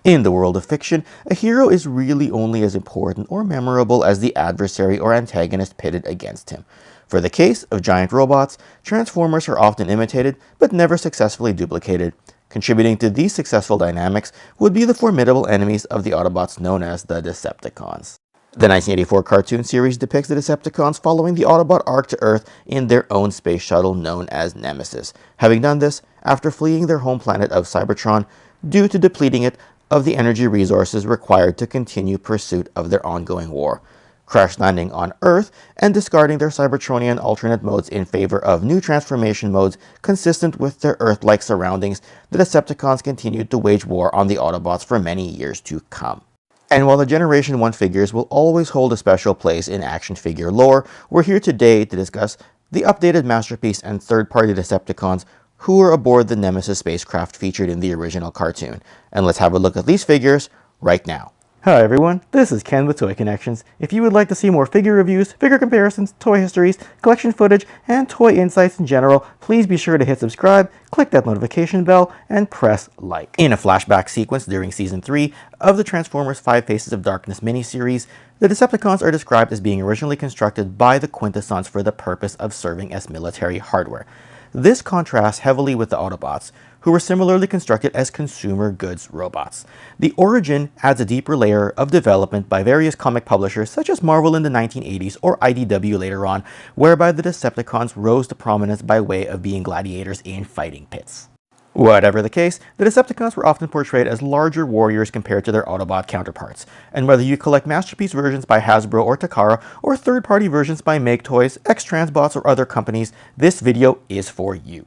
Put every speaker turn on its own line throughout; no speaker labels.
In the world of fiction, a hero is really only as important or memorable as the adversary or antagonist pitted against him. For the case of giant robots, Transformers are often imitated but never successfully duplicated. Contributing to these successful dynamics would be the formidable enemies of the Autobots known as the Decepticons. The 1984 cartoon series depicts the Decepticons following the Autobot Ark to Earth in their own space shuttle known as Nemesis, having done this after fleeing their home planet of Cybertron due to depleting it of the energy resources required to continue pursuit of their ongoing war. Crash landing on Earth and discarding their Cybertronian alternate modes in favor of new transformation modes consistent with their Earth-like surroundings, the Decepticons continued to wage war on the Autobots for many years to come. And while the Generation 1 figures will always hold a special place in action figure lore, we're here today to discuss the updated masterpiece and third-party Decepticons who are aboard the Nemesis spacecraft featured in the original cartoon. And let's have a look at these figures right now. Hi everyone, this is Ken with Toy Connections. If you would like to see more figure reviews, figure comparisons, toy histories, collection footage, and toy insights in general, please be sure to hit subscribe, click that notification bell, and press like. In a flashback sequence during Season 3 of the Transformers 5 Faces of Darkness miniseries, the Decepticons are described as being originally constructed by the Quintessons for the purpose of serving as military hardware. This contrasts heavily with the Autobots, who were similarly constructed as consumer goods robots. The origin adds a deeper layer of development by various comic publishers such as Marvel in the 1980s or IDW later on, whereby the Decepticons rose to prominence by way of being gladiators in fighting pits. Whatever the case, the Decepticons were often portrayed as larger warriors compared to their Autobot counterparts, and whether you collect masterpiece versions by Hasbro or Takara, or third-party versions by Maketoys, X-Transbots, or other companies, this video is for you.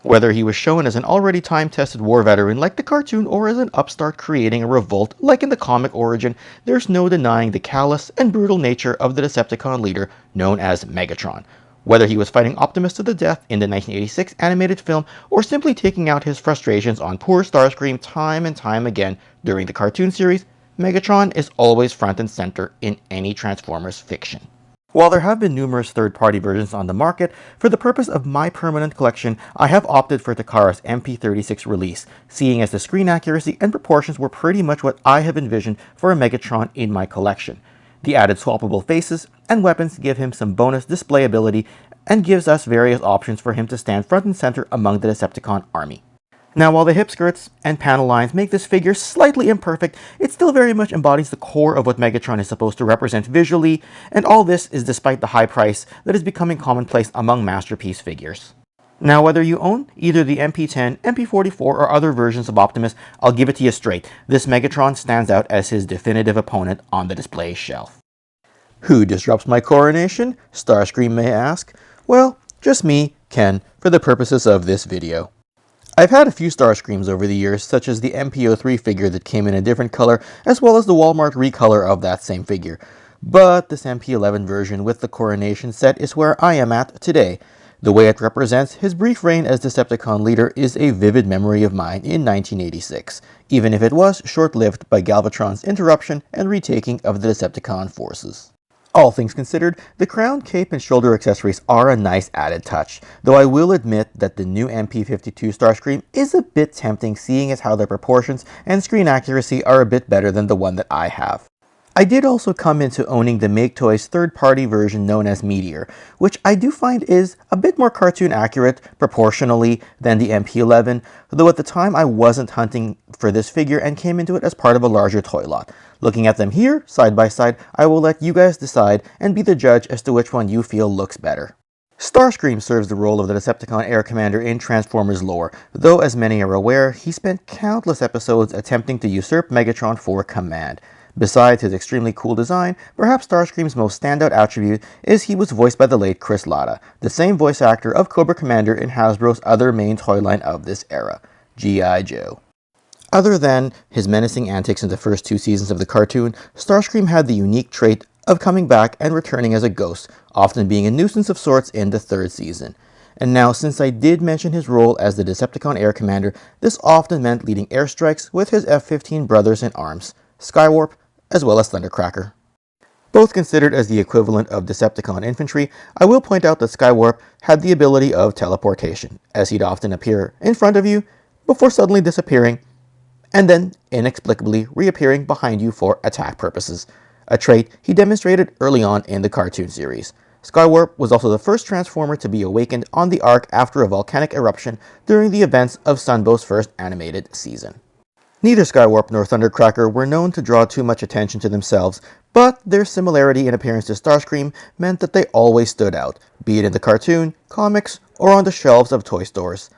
Whether he was shown as an already time-tested war veteran like the cartoon or as an upstart creating a revolt like in the comic origin, there's no denying the callous and brutal nature of the Decepticon leader known as Megatron. Whether he was fighting Optimus to the death in the 1986 animated film or simply taking out his frustrations on poor Starscream time and time again during the cartoon series, Megatron is always front and center in any Transformers fiction. While there have been numerous third-party versions on the market, for the purpose of my permanent collection, I have opted for Takara's MP-36 release, seeing as the screen accuracy and proportions were pretty much what I have envisioned for a Megatron in my collection. The added swappable faces and weapons give him some bonus displayability and gives us various options for him to stand front and center among the Decepticon army. Now, while the hip skirts and panel lines make this figure slightly imperfect, it still very much embodies the core of what Megatron is supposed to represent visually, and all this is despite the high price that is becoming commonplace among masterpiece figures. Now, whether you own either the MP-10, MP-44, or other versions of Optimus, I'll give it to you straight, this Megatron stands out as his definitive opponent on the display shelf. Who disrupts my coronation? Starscream may ask. Well, just me, Ken, for the purposes of this video. I've had a few Starscreams over the years, such as the MP-03 figure that came in a different color, as well as the Walmart recolor of that same figure. But this MP-11 version with the coronation set is where I am at today. The way it represents his brief reign as Decepticon leader is a vivid memory of mine in 1986, even if it was short-lived by Galvatron's interruption and retaking of the Decepticon forces. All things considered, the crown, cape, and shoulder accessories are a nice added touch, though I will admit that the new MP-52 Starscream is a bit tempting seeing as how their proportions and screen accuracy are a bit better than the one that I have. I did also come into owning the Maketoys third-party version known as Meteor, which I do find is a bit more cartoon accurate proportionally than the MP-11, though at the time I wasn't hunting for this figure and came into it as part of a larger toy lot. Looking at them here, side by side, I will let you guys decide and be the judge as to which one you feel looks better. Starscream serves the role of the Decepticon Air Commander in Transformers lore, though as many are aware, he spent countless episodes attempting to usurp Megatron for command. Besides his extremely cool design, perhaps Starscream's most standout attribute is he was voiced by the late Chris Latta, the same voice actor of Cobra Commander in Hasbro's other main toy line of this era, G.I. Joe. Other than his menacing antics in the first 2 seasons of the cartoon, Starscream had the unique trait of coming back and returning as a ghost, often being a nuisance of sorts in the 3rd season. And now, since I did mention his role as the Decepticon Air Commander, this often meant leading airstrikes with his F-15 brothers in arms, Skywarp, as well as Thundercracker. Both considered as the equivalent of Decepticon infantry, I will point out that Skywarp had the ability of teleportation, as he'd often appear in front of you before suddenly disappearing, and then inexplicably reappearing behind you for attack purposes, a trait he demonstrated early on in the cartoon series. Skywarp was also the first Transformer to be awakened on the Ark after a volcanic eruption during the events of Sunbow's first animated season. Neither Skywarp nor Thundercracker were known to draw too much attention to themselves, but their similarity in appearance to Starscream meant that they always stood out, be it in the cartoon, comics, or on the shelves of toy stores.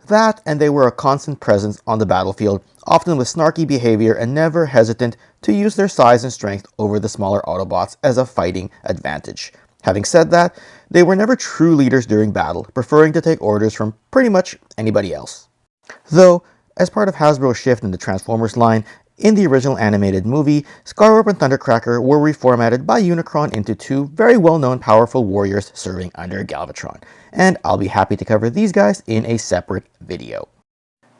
That, and they were a constant presence on the battlefield, often with snarky behavior and never hesitant to use their size and strength over the smaller Autobots as a fighting advantage. Having said that, they were never true leaders during battle, preferring to take orders from pretty much anybody else. Though, as part of Hasbro's shift in the Transformers line, in the original animated movie, Skywarp and Thundercracker were reformatted by Unicron into two very well-known powerful warriors serving under Galvatron, and I'll be happy to cover these guys in a separate video.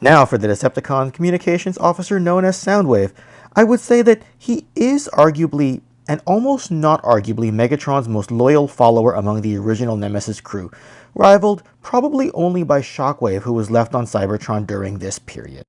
Now for the Decepticon communications officer known as Soundwave. I would say that he is arguably, and almost not arguably, Megatron's most loyal follower among the original Nemesis crew, rivaled probably only by Shockwave, who was left on Cybertron during this period.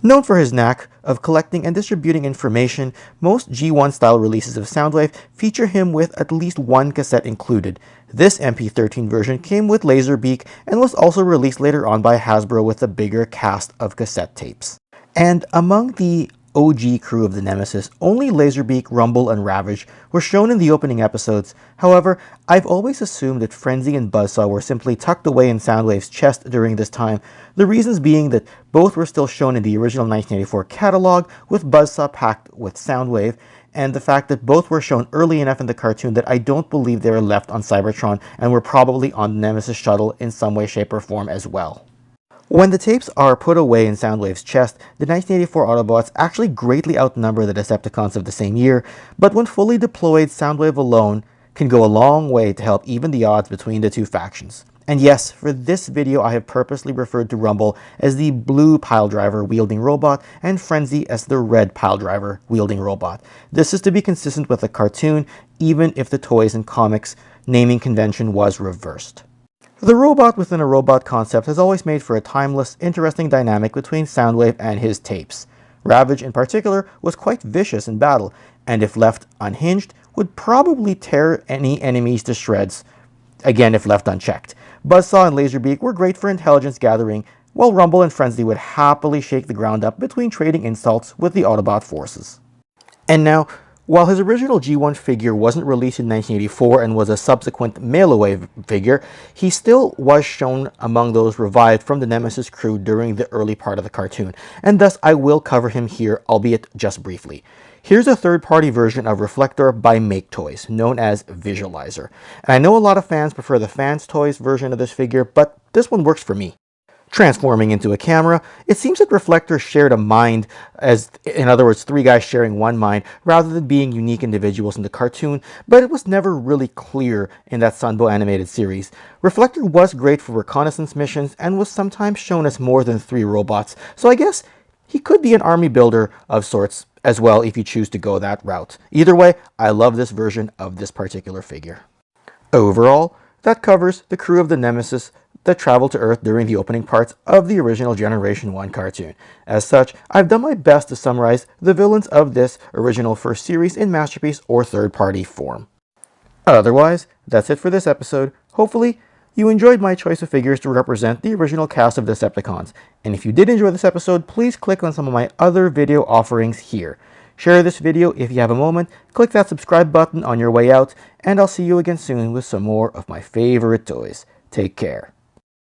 Known for his knack of collecting and distributing information, most G1-style releases of Soundwave feature him with at least one cassette included. This MP-13 version came with Laserbeak and was also released later on by Hasbro with a bigger cast of cassette tapes. And among the OG crew of the Nemesis, only Laserbeak, Rumble, and Ravage were shown in the opening episodes. However, I've always assumed that Frenzy and Buzzsaw were simply tucked away in Soundwave's chest during this time, the reasons being that both were still shown in the original 1984 catalog, with Buzzsaw packed with Soundwave, and the fact that both were shown early enough in the cartoon that I don't believe they were left on Cybertron and were probably on the Nemesis shuttle in some way, shape, or form as well. When the tapes are put away in Soundwave's chest, the 1984 Autobots actually greatly outnumber the Decepticons of the same year, but when fully deployed, Soundwave alone can go a long way to help even the odds between the two factions. And yes, for this video I have purposely referred to Rumble as the blue piledriver wielding robot and Frenzy as the red piledriver wielding robot. This is to be consistent with the cartoon, even if the toys and comics naming convention was reversed. The robot within a robot concept has always made for a timeless, interesting dynamic between Soundwave and his tapes. Ravage in particular was quite vicious in battle, and if left unhinged, would probably tear any enemies to shreds, again if left unchecked. Buzzsaw and Laserbeak were great for intelligence gathering, while Rumble and Frenzy would happily shake the ground up between trading insults with the Autobot forces. And now, while his original G1 figure wasn't released in 1984 and was a subsequent mail-away figure, he still was shown among those revived from the Nemesis crew during the early part of the cartoon, and thus I will cover him here, albeit just briefly. Here's a third-party version of Reflector by Maketoys, known as Visualizer. And I know a lot of fans prefer the Fans Toys version of this figure, but this one works for me. Transforming into a camera, it seems that Reflector shared a mind, as in other words, three guys sharing one mind, rather than being unique individuals in the cartoon, but it was never really clear in that Sunbow animated series. Reflector was great for reconnaissance missions and was sometimes shown as more than three robots, so I guess he could be an army builder of sorts as well if you choose to go that route. Either way, I love this version of this particular figure. Overall, that covers the crew of the Nemesis that traveled to Earth during the opening parts of the original Generation 1 cartoon. As such, I've done my best to summarize the villains of this original first series in Masterpiece or third-party form. Otherwise, that's it for this episode. Hopefully, you enjoyed my choice of figures to represent the original cast of Decepticons. And if you did enjoy this episode, please click on some of my other video offerings here. Share this video if you have a moment, click that subscribe button on your way out, and I'll see you again soon with some more of my favorite toys. Take care.